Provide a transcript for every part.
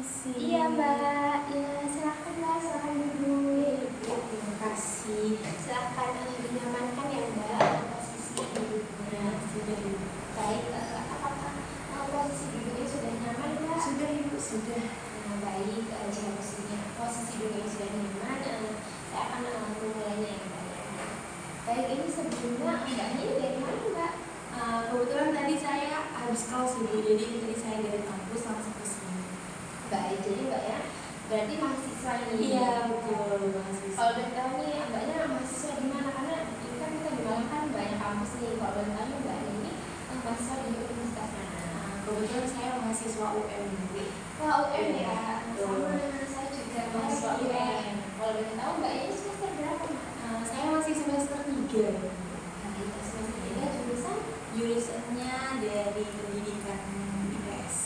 kasih. Iya Mbak, ya silakan Mbak, silakan duduk. Ya, terima kasih. Silakan dinyamankan ya Mbak posisi duduknya. Sudah Ibu. Baik, apakah posisi duduknya sudah nyaman Mbak? Sudah Ibu, sudah. Baik, jika posisi duduknya sudah nyaman, saya akan memulainya ya Mbak. Baik, ini sebelumnya Mbak ini dari mana Mbak? Kebetulan tadi saya habis kelas Ibu, jadi tadi saya dari kampus langsung ke sini. Baik, jadi Mbak ya, berarti mahasiswa ini. Iya, betul, mahasiswa. Kalau boleh tahu nih, Mbaknya mahasiswa di mana? Karena ini kan kita di Malang kan banyak kampus nih. Kalau boleh tahu Mbak ini mahasiswa di universitas mana? Kebetulan saya mahasiswa UM Ibu. Wah, UM ya. Betul. Sama saya juga mahasiswa UM. Kalau boleh tahu Mbak ini semester berapa Mbak? Saya masih semester 3. Baik, semester 3 jurusan? Jurusannya dari pendidikan IPS.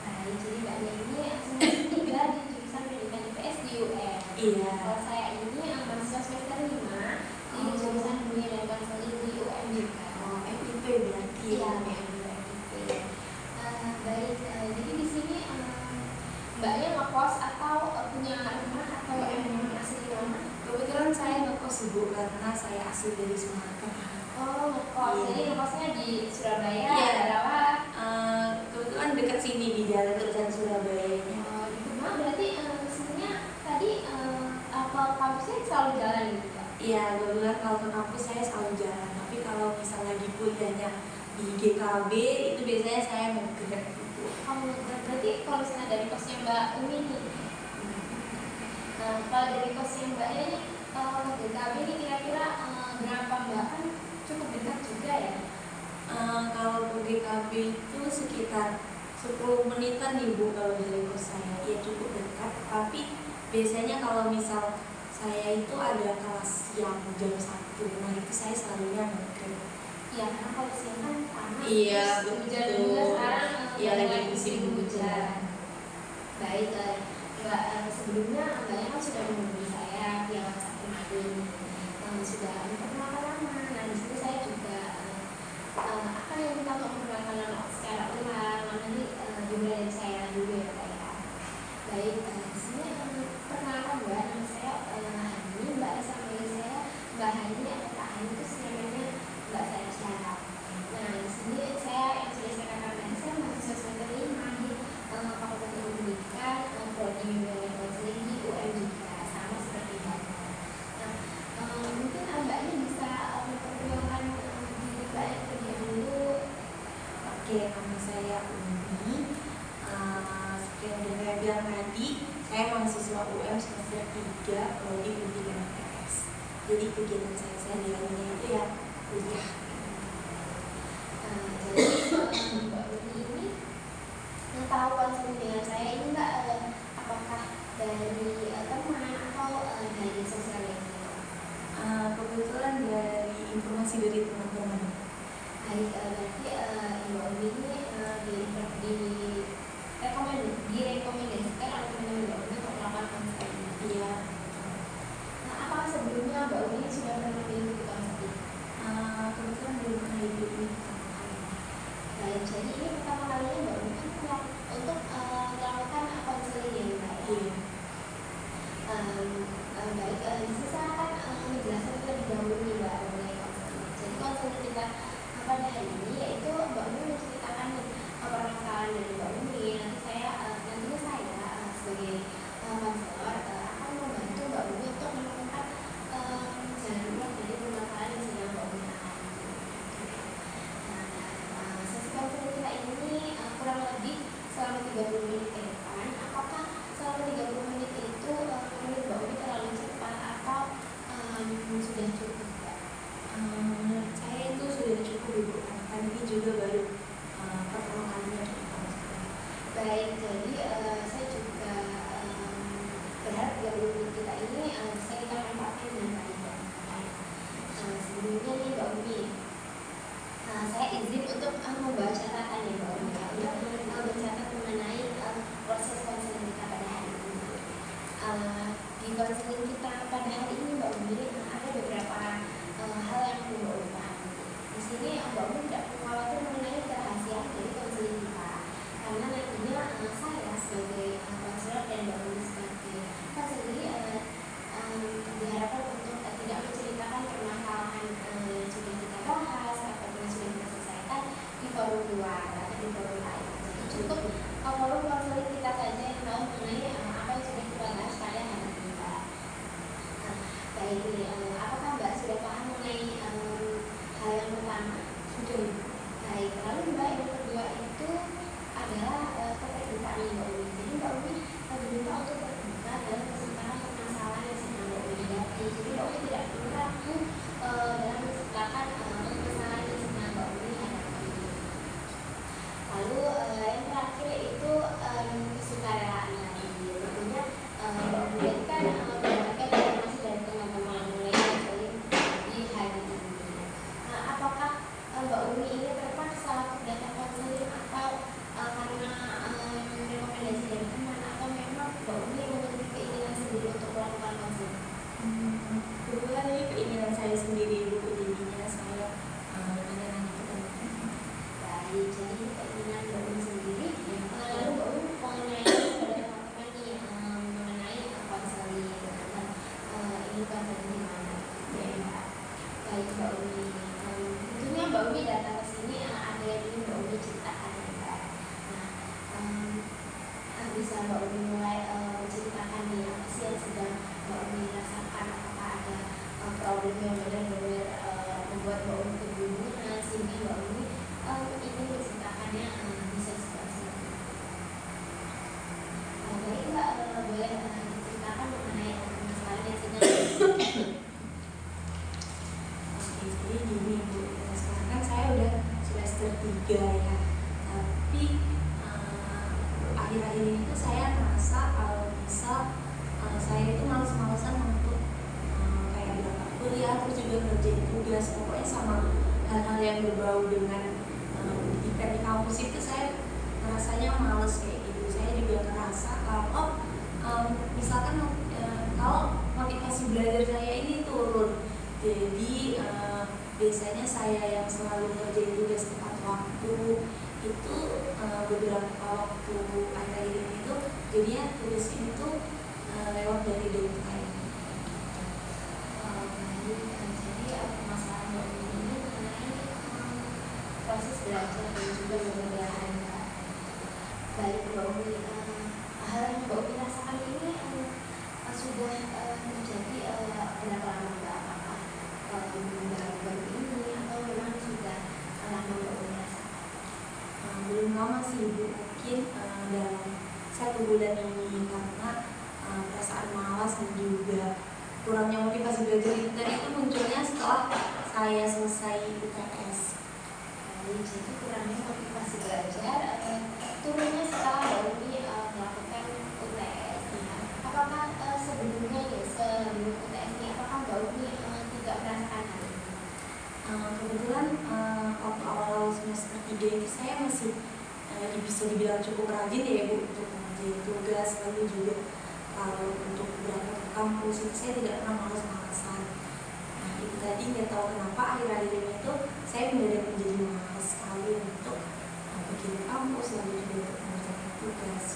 Baik, jadi Mbaknya ini semester 3 di jurusan pendidikan IPS di UM. Iya. Kalau saya ini mahasiswa semester 5 di jurusan dunia dan konseling di UM juga. Oh, FIP berarti. Iya, baik. Jadi di sini Mbaknya ngekos atau punya rumah atau emang asli rumah? Kebetulan saya ngekos Ibu karena saya asli dari Sumatera. Oh, ngekos. Iya. Jadi ngekosnya di Surabaya. Iya. Berapa? Kebetulan dekat sini di Jalan Terusan Surabaya. Oh, di rumah berarti sebenarnya tadi ke kampusnya selalu jalan gitu Pak? Iya, kebetulan kalau ke kampus saya selalu jalan. Tapi kalau misal lagi kuliahnya di GKB itu biasanya saya mau gerak gitu. Oh, berarti kalau misalnya dari kosnya Mbak Umi nih, kalau dari kosnya Mbaknya nih ke GKB ini kira-kira berapa Mbak? Kan cukup dekat juga ya? Kalau ke GKB itu sekitar 10 menitan nih Bu kalau dari kos saya. Ya cukup dekat, tapi biasanya kalau misal saya itu ada kelas yang jam 1, nah itu saya selalunya ngegrab. Iya, karena kalau siang kan panas. Iya, terus hujan betul. juga sekarang. Iya, lagi musim hujan. Baik, Mbak, sebelumnya Mbaknya kan sudah menghubungi saya via WhatsApp kemarin, sudah memperkenalkan nama. Nah, di sini saya juga akan minta untuk memperkenalkan nama secara ulang. Nanti dimulai dari saya dulu ya Pak ya. Baik, di sini perkenalkan Mbak, nama saya Hani. Mbak bisa manggil saya Mbak Hani atau Kak Hani, itu namanya Mbak saya secara. Nah, di sini saya yang sudah saya katakan tadi, saya mahasiswa semester 5 di Fakultas Ilmu Pendidikan, prodi bimbingan dan konseling di UM juga, sama seperti Mbaknya. Nah, mungkin Mbak ini bisa memperkenalkan diri Mbak yang terlebih dahulu. Oke, nama saya Umi. Seperti yang udah saya bilang tadi, saya mahasiswa UM semester 3 prodi pendidikan IPS. Jadi kegiatan saya sehari-harinya itu ya kuliah. Jadi Mbak Umi ini tahu konseling dengan saya ini Mbak, apakah dari teman atau dari sosial media? Kebetulan dari informasi dari teman-teman. Baik, berarti Mbak Umi ini direkomendasikan oleh teman Mbak Umi untuk melakukan konseling. Iya. Nah, apakah sebelumnya Mbak Umi sudah pernah mengikuti konseling? Kebetulan belum pernah ikut ini pertama kali. Baik, jadi ini pertama kalinya Mbak Umi kan untuk melakukan konseling ya Mbak? Iya. Baik, di sini saya akan menjelaskan terlebih dahulu nih Mbak mengenai konseling. Jadi konseling kita pada hari ini yaitu Mbak Umi menceritakan permasalahan dari Mbak Umi. Nantinya saya sebagai konselor akan membantu Mbak Umi untuk menemukan jalan keluar dari permasalahan yang sedang Mbak Umi alami. Sesi konseling kita ini kurang lebih selama 30 menit ke depan. Apakah selama 30 menit itu menurut Mbak Umi terlalu cepat atau sudah cukup? Menurut saya itu sudah cukup Ibu. Kan ini juga baru pertama kalinya kita konseling. Baik, jadi saya juga berharap 30 menit kita ini bisa kita manfaatkan dengan baik. Sebelumnya nih Mbak Umi, saya izin untuk membawa catatan ya Mbak Umi, untuk mencatat mengenai proses konseling kita pada hari ini. Di konseling kita pada hari ini Mbak Umi ada beberapa hal yang perlu Mbak Umi pahami. Di sini Mbak Umi tidak perlu khawatir mengenai kerahasiaan dari konseling kita, karena nantinya saya sebagai konselor bisa Mbak Umi mulai menceritakan nih apa sih yang sedang Mbak Umi rasakan, apakah ada problem yang benar-benar membuat Mbak Umi kebingungan sehingga Mbak Umi ingin menceritakannya bisa seperti itu. Baik Mbak, boleh diceritakan mengenai masalah yang sedang Jadi gini Bu, sekarang kan saya udah semester 3 ya, tapi akhir-akhir ini tuh saya merasa kalau misal saya itu males-malesan untuk kayak berangkat kuliah, terus juga ngerjain tugas, pokoknya sama hal-hal yang berbau dengan pendidikan di kampus itu saya rasanya males kayak gitu. Saya juga ngerasa kalau misalkan kalau motivasi belajar saya ini turun, jadi biasanya saya yang selalu ngerjain tugas tepat waktu itu beberapa waktu akhir ini itu jadinya tugasnya itu lewat dari deadline. Jadi permasalahan Mbak Umi ini mengenai proses belajar dan juga pembelajaran. Baik Mbak Umi, hal yang Mbak Umi rasakan ini sudah terjadi berapa lama Mbak? Apakah baru-baru ini atau memang sudah lama Mbak Umi rasakan? Belum lama sih Bu, mungkin dalam 1 bulan ini, karena perasaan malas dan juga kurangnya motivasi belajar itu munculnya setelah saya selesai UTS. Jadi kurangnya motivasi belajar turunnya setelah Mbak Umi melakukan UTS. Apakah sebelumnya ya, sebelum UTS ini apakah Mbak Umi tidak merasakan hal ini? Kebetulan waktu awal semester 3 itu saya masih bisa dibilang cukup rajin ya Bu untuk mengerjain tugas, lalu juga kalau untuk berangkat ke kampus itu saya tidak pernah malas-malasan. Nah itu tadi nggak tahu kenapa akhir-akhir ini itu saya mendadak menjadi malas sekali untuk bikin kampus, lalu juga untuk mengerjakan tugas.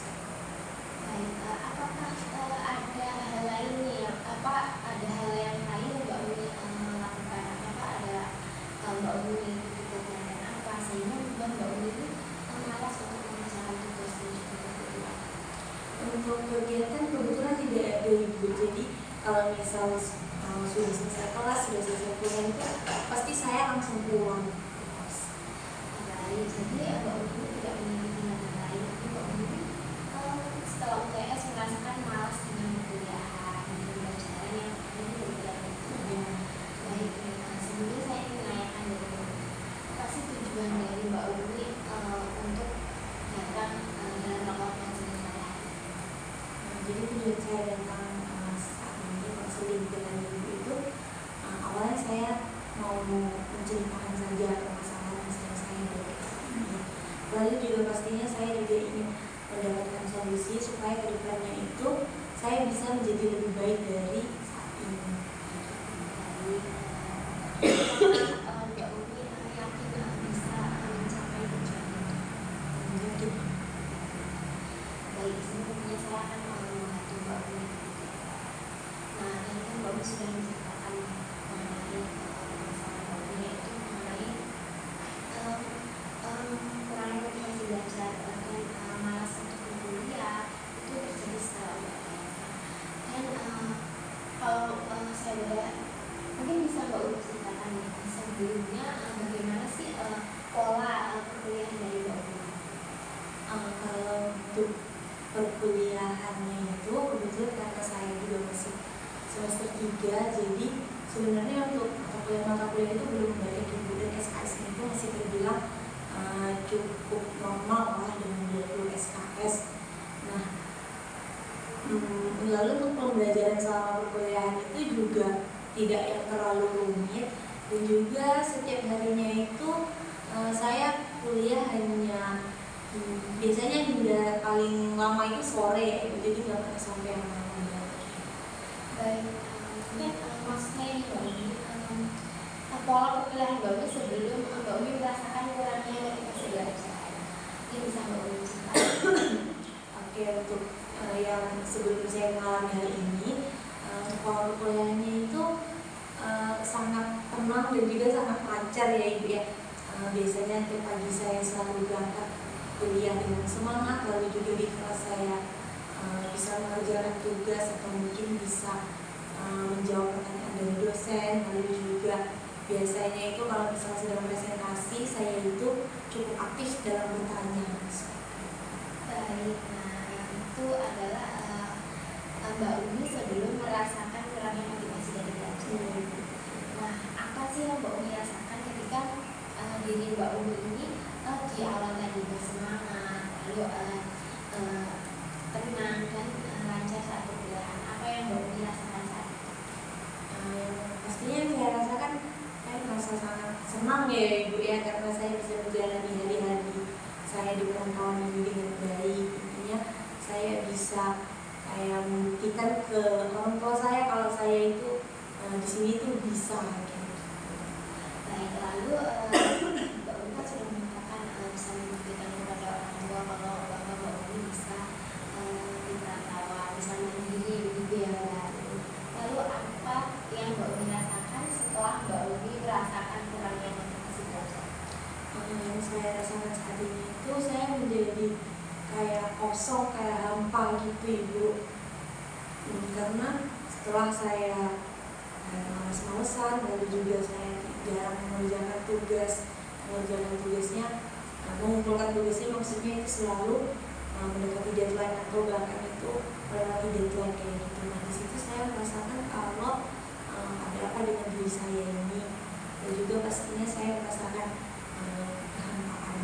Baik, apakah ada hal lain nih, ada hal yang lain yang Mbak Umi lakukan? Apakah ada Mbak Umi kegiatan apa sehingga membuat Mbak Umi ini malas untuk mengerjakan tugas dan juga kuliah? Untuk kegiatan kebetulan tidak ada Ibu, jadi kalau misal sudah selesai kelas, sudah selesai kuliah itu pasti saya langsung pulang. Baik, jadi Mbak Umi tidak memiliki hal lain, tapi Mbak Umi setelah UTS merasakan malas dengan kuliahan, dengan pelajaran yang ini berbeda. Baik, sebelumnya saya ingin menanyakan dari Mbak Umi, apa sih tujuan dari Mbak Umi untuk datang dalam rangka konseling saya? Jadi tujuan saya datang saat ini konseling dengan Ibu itu awalnya saya mau menceritakan saja permasalahan yang sedang saya hadapi saat ini. Lalu juga pastinya saya juga ingin mendapatkan solusi supaya kedepannya itu saya bisa menjadi lebih baik dari saat ini. Mbak Umi yakin bisa mencapai tujuan itu? Baik, sebelumnya saya akan membantu Mbak Umi. Nah, ini kan Mbak Umi sudah menceritakan mengenai masalah Mbak Umi, yaitu mengenai kurangnya motivasi belajar dan malas untuk kuliah itu terjadi setelah UTS. Dan kalau saya boleh, mungkin bisa Mbak Umi ceritakan nih sebelumnya bagaimana sih pola perkuliahan dari Mbak Umi? Kalau untuk perkuliahannya itu kebetulan karena saya juga masih semester 3, jadi sebenarnya untuk mata kuliah itu belum banyak Ibu, dan SKS itu masih terbilang cukup normal lah dengan 20 SKS. Nah, lalu untuk pembelajaran selama perkuliahan itu juga tidak yang terlalu rumit, dan juga setiap harinya itu saya kuliah hanya biasanya hingga paling lama itu sore ya Ibu, jadi nggak pernah sampai malam. Baik, mungkin maksudnya ini Mbak Umi, pola perkuliahan Mbak Umi sebelum Mbak Umi merasakan kurangnya motivasi belajar, ini bisa Mbak Umi ceritakan? Oke, untuk yang sebelum saya mengalami hal ini, pola perkuliahannya itu sangat tenang dan juga sangat lancar ya Ibu ya. Biasanya tiap pagi saya selalu berangkat kuliah dengan semangat, lalu juga di kelas saya bisa mengerjakan tugas atau mungkin bisa menjawab pertanyaan dari dosen. Lalu juga biasanya itu kalau misalnya sedang presentasi, saya itu cukup aktif dalam bertanya. Baik, nah yang itu adalah Mbak Umi sebelum merasakan kurangnya motivasi dari belajar. Nah, apa sih yang Mbak Umi rasakan ketika diri Mbak Umi ini di awal tadi bersemangat, lalu tenang dan lancar saat berjalan? Apa yang Mbak Umi rasakan saat itu? Pastinya yang saya rasakan, saya merasa sangat senang ya Ibu ya, karena saya bisa menjalani hari-hari saya di perantauan ini dengan baik. Intinya saya bisa kayak membuktikan ke orang tua saya kalau saya itu di sini tuh bisa gitu. Baik, lalu Mbak Umi kan sudah mengatakan bisa membuktikan kepada orang tua kalau Mbak Umi bisa di perantauan, bisa mandiri begitu ya Mbak. Lalu apa yang Mbak Umi rasakan setelah Mbak Umi merasakan kurangnya motivasi belajar? Yang saya rasakan saat ini itu saya menjadi kayak kosong, kayak hampa gitu Ibu. Karena setelah saya males-malesan, lalu juga saya jarang mengerjakan tugasnya, mengumpulkan tugasnya, maksudnya itu selalu mendekati deadline atau bahkan itu melewati deadline kayak gitu. Nah di situ saya merasakan kalau ada apa dengan diri saya ini, dan juga pastinya saya merasakan kehampaan.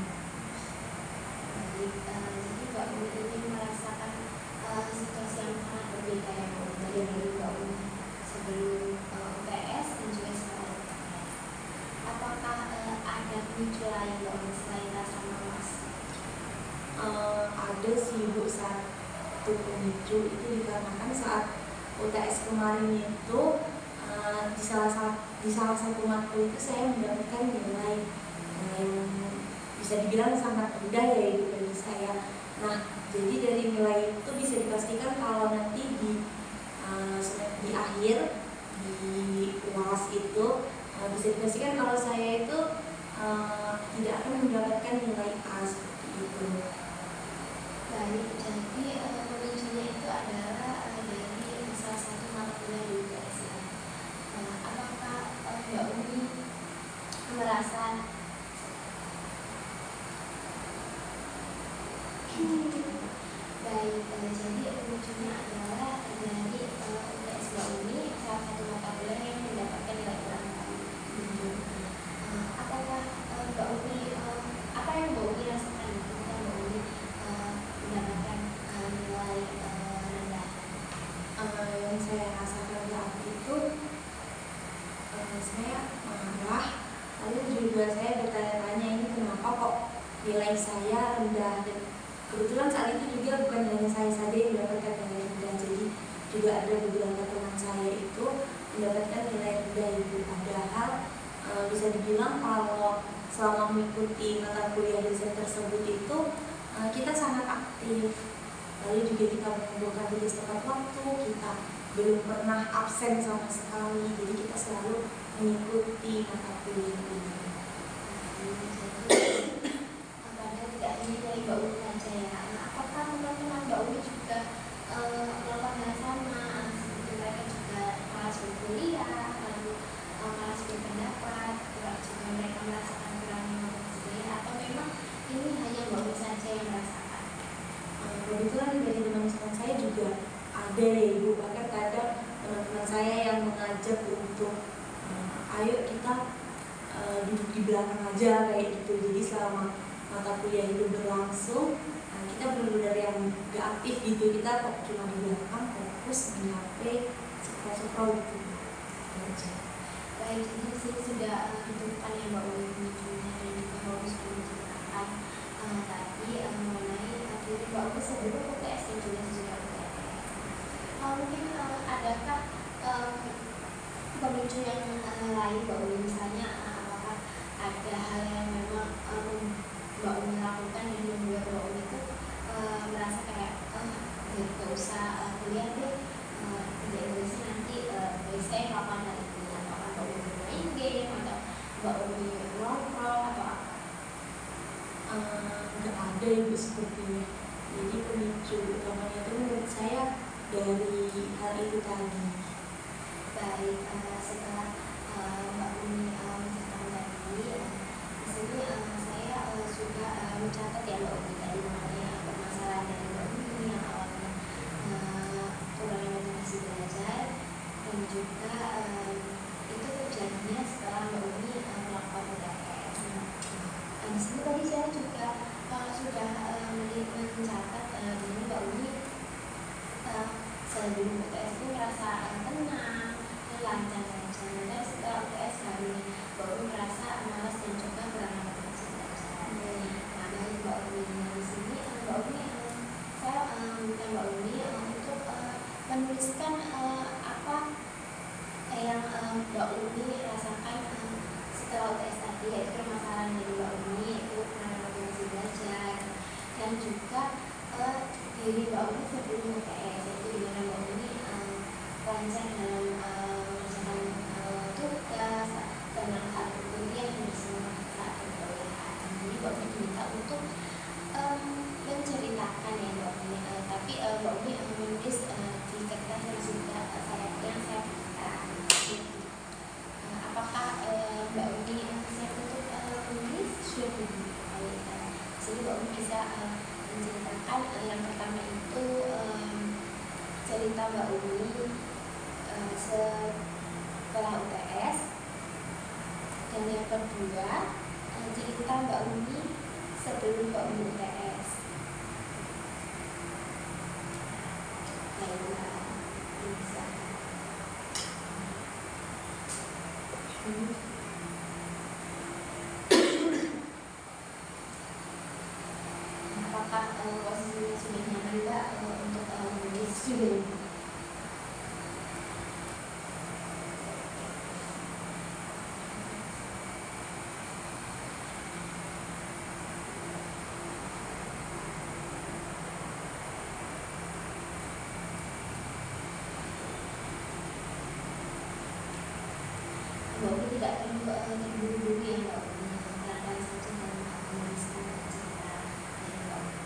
Baik, jadi Mbak Umi ini merasakan situasi yang sangat berbeda ya Bu, dari Mbak Umi sebelum UTS dan juga setelah UTS. Apakah ada pemicu lain Mbak Umi selain rasa malas? Ada sih Bu, satu pemicu itu dikarenakan saat UTS kemarin itu di salah satu matkul itu saya mendapatkan nilai yang bisa dibilang sangat rendah ya Ibu bagi saya. Nah jadi dari nilai itu bisa dipastikan kalau nanti di akhir di UAS itu bisa dipastikan kalau saya itu tidak akan mendapatkan nilai A seperti itu. Baik, jadi pemicunya itu adalah dari salah satu mata kuliah di UTS ya. Apakah Mbak Umi merasa baik, jadi pemicunya adalah dari UTS Mbak Umi, salah satu mata kuliah yang mendapatkan nilai kurang tadi. Apakah Mbak Umi, apa yang Mbak Umi rasakan ketika Mbak Umi mendapatkan nilai rendah? Yang saya rasakan saat itu saya marah, lalu juga saya bertanya-tanya ini kenapa kok nilai saya rendah. Dan kebetulan saat itu juga bukan hanya saya saja yang mendapatkan nilai rendah, jadi juga ada beberapa teman saya itu mendapatkan nilai rendah Ibu. Padahal bisa dibilang kalau selama mengikuti mata kuliah desain tersebut itu kita sangat aktif, lalu juga kita mengumpulkan tugas tepat waktu, kita belum pernah absen sama sekali, jadi kita selalu mengikuti mata kuliah ini. Padahal tidak hanya dari Mbak Umi saja ya. Apakah teman-teman Mbak Umi juga melakukan hal sama, seperti mereka juga malas berkuliah, lalu malas berpendapat, juga mereka merasakan kurangnya motivasi belajar, atau memang ini hanya Mbak Umi saja yang merasakan? Kebetulan dari teman-teman saya juga ada ya Ibu, bahkan kadang teman-teman saya yang mengajak untuk ayo kita duduk di belakang aja kayak gitu. Jadi selama mata kuliah itu berlangsung, kita benar-benar yang gak aktif gitu, kita kok cuma di belakang fokus di HP, scroll gitu aja. Baik, jadi sini sudah ditentukan yang Mbak Umi pemicunya dan juga Mbak Umi sudah menceritakan tadi mengenai diri Mbak Umi sebelum UTS dan juga sesudah UTS. Mungkin adakah pemicu yang lain Mbak Umi, misalnya apakah ada hal yang memang Mbak Umi lakukan yang membuat Mbak Umi itu merasa kayak gak usah kuliah deh, tidak Indonesia nanti saya melakukan hal itu, apakah Mbak Umi bermain game atau Mbak Umi nongkrong atau apa? Nggak ada Ibu sepertinya. Jadi pemicu utamanya itu menurut saya dari hal itu tadi? Baik, setelah Mbak Umi menceritakan tadi, di sini saya juga mencatat ya Mbak Umi tadi mengenai permasalahan dari Mbak Umi yang awalnya kurangnya motivasi belajar, dan juga itu terjadinya setelah Mbak Umi melakukan UTS. Di sini tadi saya juga sudah mencatat di sini Mbak Umi sebelum UTS itu merasa tenang, lancar saja. Dan setelah UTS hari ini Mbak Umi merasa malas dan juga kurang motivasi belajar. Nah, dari Mbak Umi di sini, Mbak Umi saya minta Mbak Umi untuk menuliskan apa yang Mbak Umi rasakan setelah UTS tadi, yaitu permasalahan dari Mbak Umi itu kurang motivasi belajar, dan juga diri Mbak Umi sebelum UTS, yaitu dimana Mbak Umi lancar dalam mengerjakan tugas, tenang saat kuliah, dan bersemangat saat perkuliahan. Jadi Mbak Umi diminta untuk menceritakan ya Mbak Umi, tapi Mbak Umi menulis di kertas yang sudah saya berikan. Apakah Mbak Umi siap untuk menulis? Sudah baik. Jadi Mbak Umi bisa menceritakan yang pertama itu cerita Mbak Umi setelah UTS, dan yang kedua cerita Mbak Umi sebelum Mbak Umi UTS. Baiklah, bisa. Apakah posisinya sudah nyaman Mbak untuk menulis? Sudah. Mbak Umi tidak perlu terburu-buru ya Mbak Umi, pelan-pelan saja dalam menuliskan cerita dari Mbak Umi.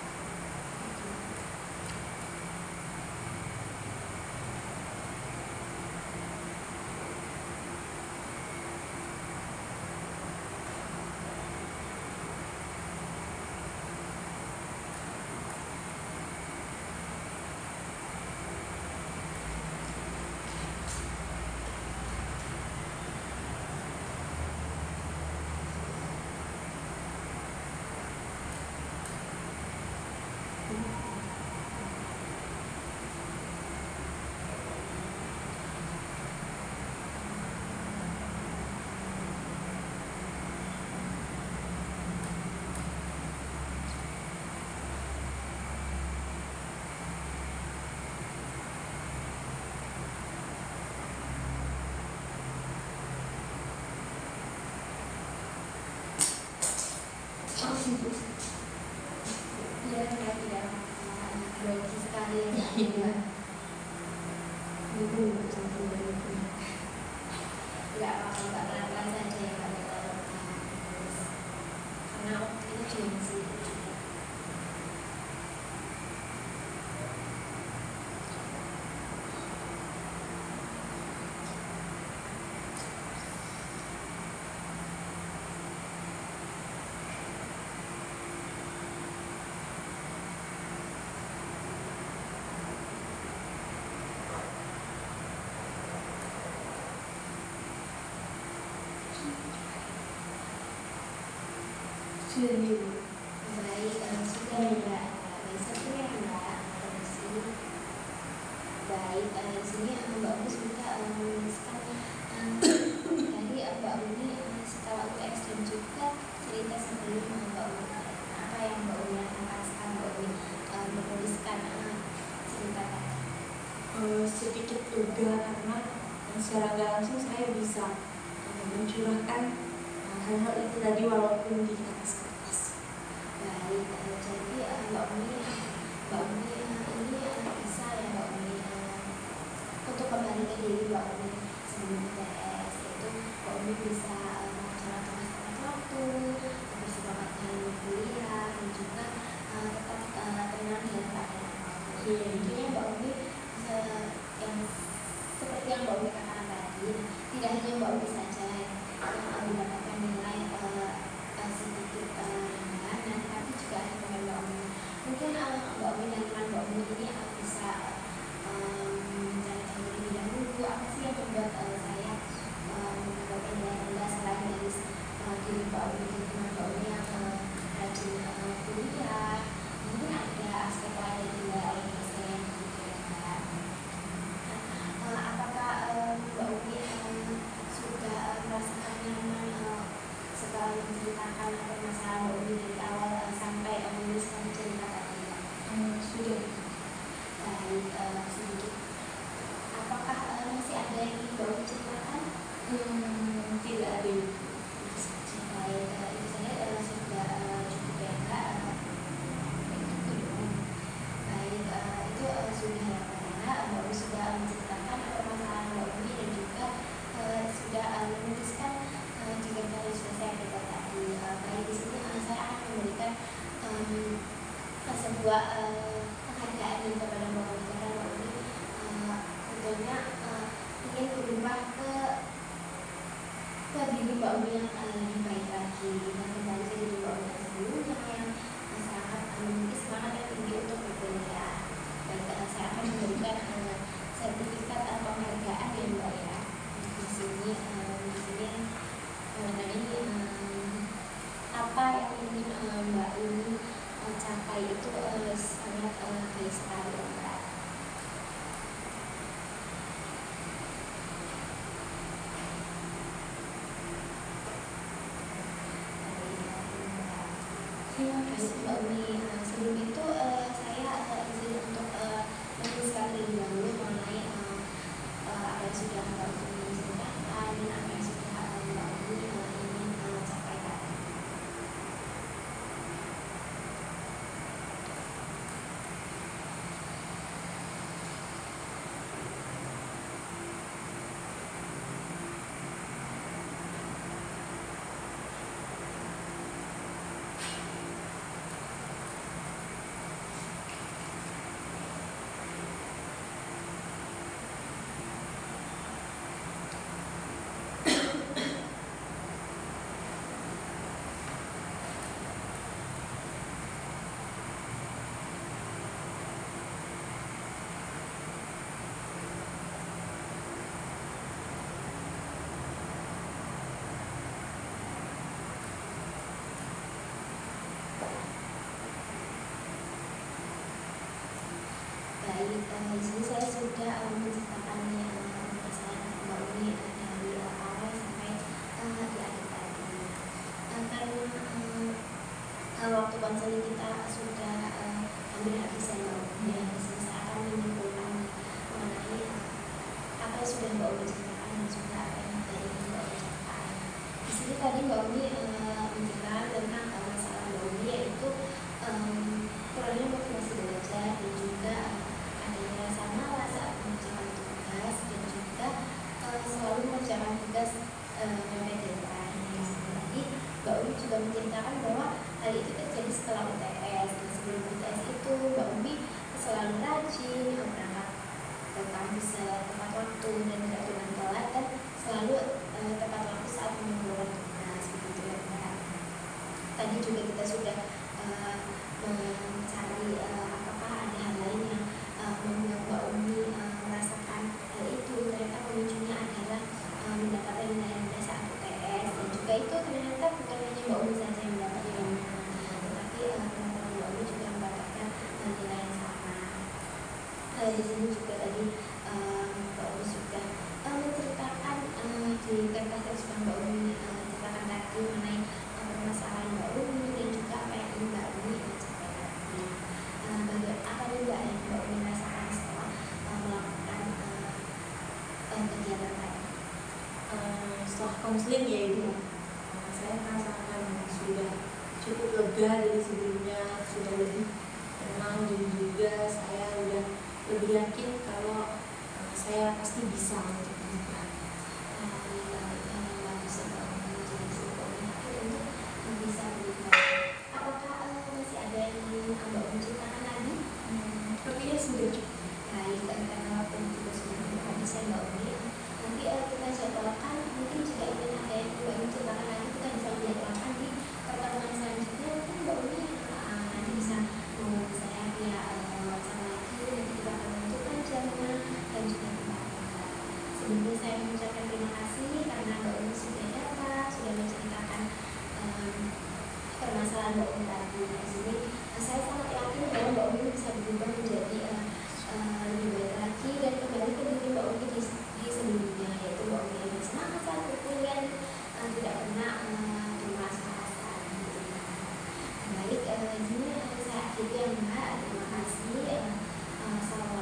Ya, tidak grogi sekali ya. Tidak apa-apa Mbak, pelan-pelan saja ya Mbak, karena itu gengsi. Sudah nih. Baik, sudah ya Mbak. Besoknya ya Mbak, permisi. Baik, di sini Mbak Umi sudah menuliskan tadi Mbak Umi setelah UTS dan juga cerita sebelum Mbak Umi. Apa yang Mbak Umi rasakan setelah Mbak Umi menuliskan cerita tadi? Sedikit lega karena secara nggak langsung saya bisa mencurahkan hal-hal itu tadi walaupun di atas kertas. Baik, jadi Mbak Umi ini bisa ya Mbak Umi untuk kembali ke diri Mbak Umi sebelum UTS, yaitu Mbak Umi bisa mengajarkan tepat waktu, bersemangat dalam kuliah, dan juga tetap tenang dan pada waktu. Intinya Mbak Umi seperti yang Mbak Umi katakan tadi, tidak hanya Mbak Umi saja yang mendapatkan nilai sedikit rendah, tapi juga ada teman Mbak Umi. Mungkin Mbak Umi dan teman Mbak Umi ini bisa mencari lebih dahulu apa sih yang membuat saya mendapatkan nilai rendah selain dari diri Mbak Umi dan teman Mbak Umi yang rajin kuliah. Mungkin ada aspek lain yang tidak oleh saya yang begitu rendah. Apakah Mbak Umi sudah merasakan nyaman setelah menceritakan permasalahan Mbak Umi dari awal sampai menuliskan cerita tadi? Sudah. Baik, sedikit. Apakah masih ada yang ingin Mbak Umi ceritakan? Tidak ada. Baik, itu saja sudah cukup ya Mbak. Baik, itu sudah yang pertama. Mbak Umi sudah menceritakan permasalahan Mbak Umi dan juga sudah menuliskan cerita yang sudah saya buat tadi. Baik, di sini saya akan memberikan sebuah penghargaan kepada Mbak Umi karena Mbak Umi tentunya ingin berubah ke diri Mbak Umi yang lebih baik lagi dan kembali ke diri Mbak Umi yang sebelumnya yang sangat memiliki semangat yang tinggi untuk berkuliah. Dan saya akan memberikan sertifikat penghargaan ya Mbak ya. Di sini mengenai apa yang ingin Mbak Umi capai itu sangat baik sekali Mbak. Terima kasih Mbak Umi. Sebelum itu saya izin untuk menuliskan terlebih dahulu mengenai apa yang sudah Mbak Umi ceritakan dan apa yang sudah Mbak Umi ingin capai tadi. Baik, di sini saya sudah menceritakan permasalahan Mbak Umi dari awal sampai di akhir tadi. Karena waktu konseling kita sudah hampir habis ya Mbak Umi. Di sini saya akan menyimpulkan mengenai apa yang sudah Mbak Umi ceritakan dan juga apa yang ingin Mbak Umi capai. Di sini tadi Mbak Umi menceritakan tentang masalah Mbak Umi yaitu kurangnya motivasi belajar dan juga adanya rasa malas saat mengerjakan tugas dan juga selalu mengerjakan tugas mepet deadline. Tadi Mbak Umi juga menceritakan bahwa hal itu terjadi setelah UTS. Dan sebelum UTS itu Mbak Umi selalu rajin berangkat ke kampus tepat waktu dan tidak pernah telat dan selalu tepat waktu saat mengumpulkan tugas begitu ya Mbak. Tadi juga kita sudah mencari apakah ada hal lain yang membuat Mbak Umi merasakan hal itu. Ternyata pemicunya adalah mendapatkan nilai rendah saat UTS dan juga itu ternyata bukan hanya Mbak Umi saja yang mendapat nilai rendah, tetapi teman-teman Mbak Umi juga mendapatkan nilai yang sama. Di sini juga tadi Mbak Umi sudah menceritakan di kertas yang sudah Mbak Umi ceritakan tadi mengenai permasalahan Mbak Umi dan juga apa yang ingin Mbak Umi capai tadi. Apa juga yang Mbak Umi rasakan setelah melakukan kegiatan tadi? Setelah konseling ya Ibu, saya merasakan sudah cukup lega dari sebelumnya, sudah lebih tenang dan juga saya sudah lebih yakin kalau saya pasti bisa untuk berubah. Bisa berubah. Apakah masih ada yang ingin Mbak Umi ceritakan lagi? Tapi ya sudah cukup. Baik, karena waktu juga sudah habis ya Mbak Umi. kasih. Assalamualaikum